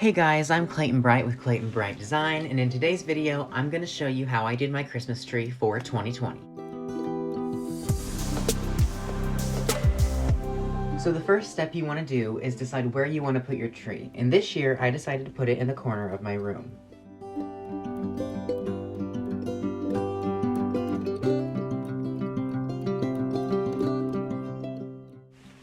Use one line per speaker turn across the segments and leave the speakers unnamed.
Hey guys, I'm Clayton Bright with Clayton Bright Design, and in today's video, I'm going to show you how I did my Christmas tree for 2020. So the first step you want to do is decide where you want to put your tree, and this year I decided to put it in the corner of my room.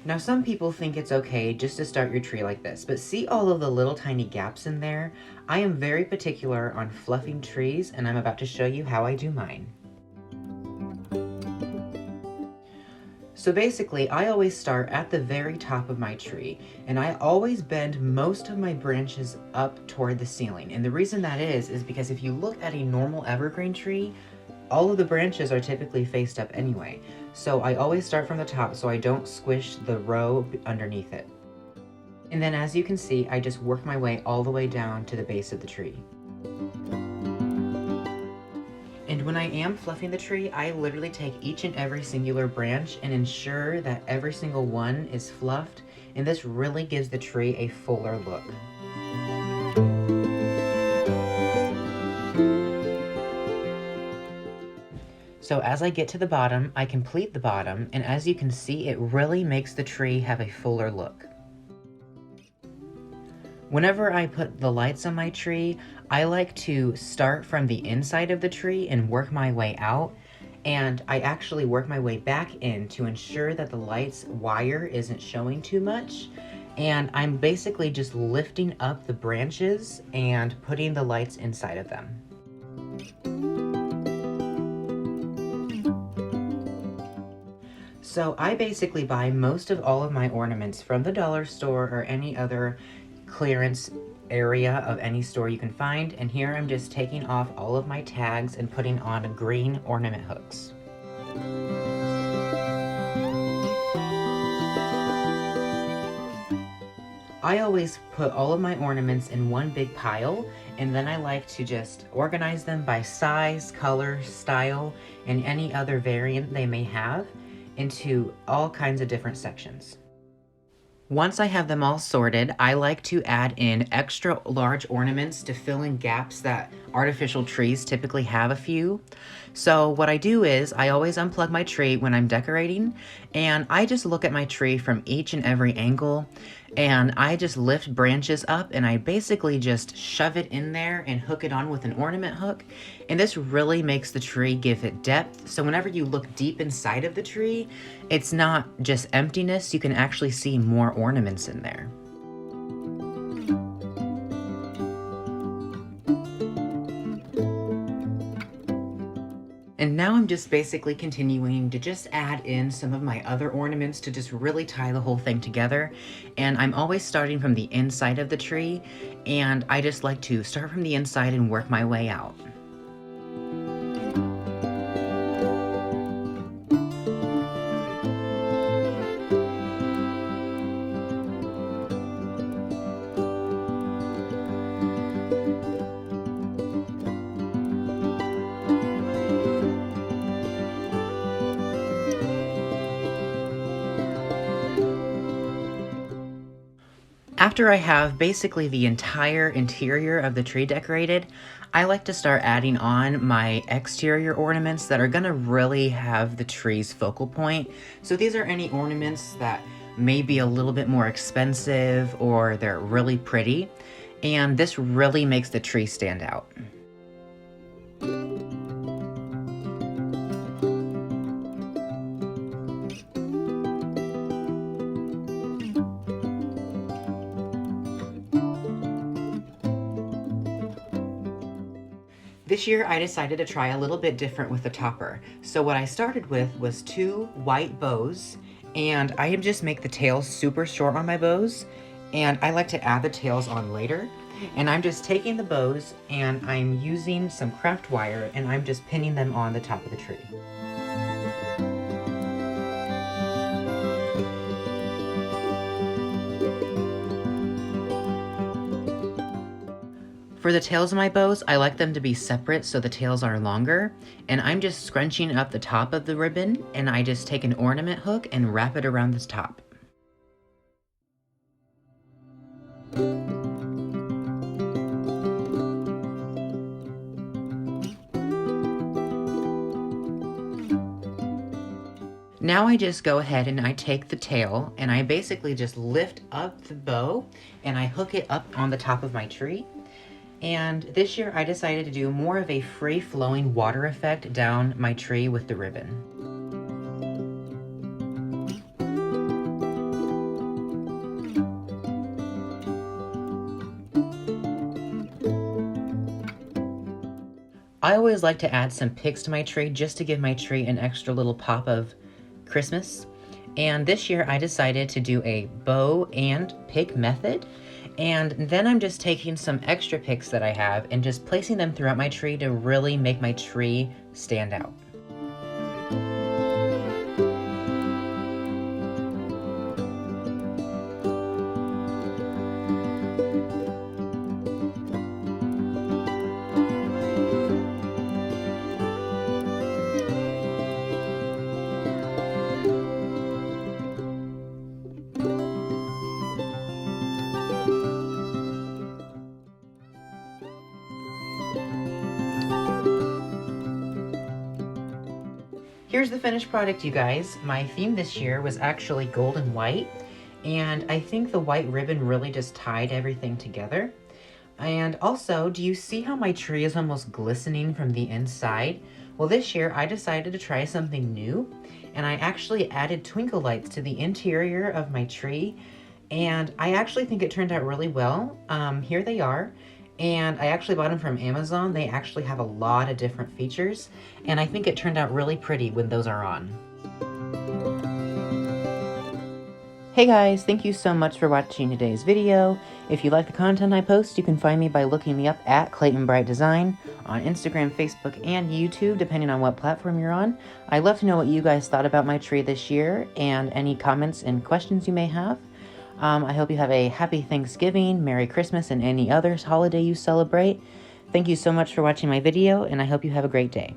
Now some people think it's okay just to start your tree like this, but see all of the little tiny gaps in there? I am very particular on fluffing trees, and I'm about to show you how I do mine. So basically, I always start at the very top of my tree, and I always bend most of my branches up toward the ceiling. And the reason that is because if you look at a normal evergreen tree, all of the branches are typically faced up anyway. So I always start from the top so I don't squish the row underneath it. And then as you can see, I just work my way all the way down to the base of the tree. And when I am fluffing the tree, I literally take each and every singular branch and ensure that every single one is fluffed, and this really gives the tree a fuller look. So as I get to the bottom, I complete the bottom, and as you can see, it really makes the tree have a fuller look. Whenever I put the lights on my tree, I like to start from the inside of the tree and work my way out, and I actually work my way back in to ensure that the light's wire isn't showing too much, and I'm basically just lifting up the branches and putting the lights inside of them. So I basically buy most of all of my ornaments from the dollar store or any other clearance area of any store you can find, and here I'm just taking off all of my tags and putting on green ornament hooks. I always put all of my ornaments in one big pile, and then I like to just organize them by size, color, style, and any other variant they may have into all kinds of different sections. Once I have them all sorted, I like to add in extra large ornaments to fill in gaps that artificial trees typically have a few. So what I do is I always unplug my tree when I'm decorating, and I just look at my tree from each and every angle, and I just lift branches up and I basically just shove it in there and hook it on with an ornament hook. And this really makes the tree give it depth. So whenever you look deep inside of the tree, it's not just emptiness, you can actually see more ornaments in there. And now I'm just basically continuing to just add in some of my other ornaments to just really tie the whole thing together. And I'm always starting from the inside of the tree, and I just like to start from the inside and work my way out. After I have basically the entire interior of the tree decorated, I like to start adding on my exterior ornaments that are gonna really have the tree's focal point. So these are any ornaments that may be a little bit more expensive or they're really pretty, and this really makes the tree stand out. This year I decided to try a little bit different with the topper. So what I started with was 2 white bows, and I just make the tails super short on my bows, and I like to add the tails on later. And I'm just taking the bows and I'm using some craft wire and I'm just pinning them on the top of the tree. For the tails of my bows, I like them to be separate so the tails are longer, and I'm just scrunching up the top of the ribbon, and I just take an ornament hook and wrap it around the top. Now I just go ahead and I take the tail and I basically just lift up the bow and I hook it up on the top of my tree. And this year I decided to do more of a free-flowing water effect down my tree with the ribbon. I always like to add some picks to my tree just to give my tree an extra little pop of Christmas. And this year I decided to do a bow and pick method. And then I'm just taking some extra picks that I have and just placing them throughout my tree to really make my tree stand out. Here's the finished product, you guys. My theme this year was actually gold and white, and I think the white ribbon really just tied everything together. And also, do you see how my tree is almost glistening from the inside? Well, this year I decided to try something new, and I actually added twinkle lights to the interior of my tree, and I actually think it turned out really well. Here they are. And I actually bought them from Amazon. They actually have a lot of different features, and I think it turned out really pretty when those are on. Hey guys, thank you so much for watching today's video. If you like the content I post, you can find me by looking me up at Clayton Bright Design on Instagram, Facebook, and YouTube, depending on what platform you're on. I'd love to know what you guys thought about my tree this year and any comments and questions you may have. I hope you have a happy Thanksgiving, Merry Christmas, and any other holiday you celebrate. Thank you so much for watching my video, and I hope you have a great day.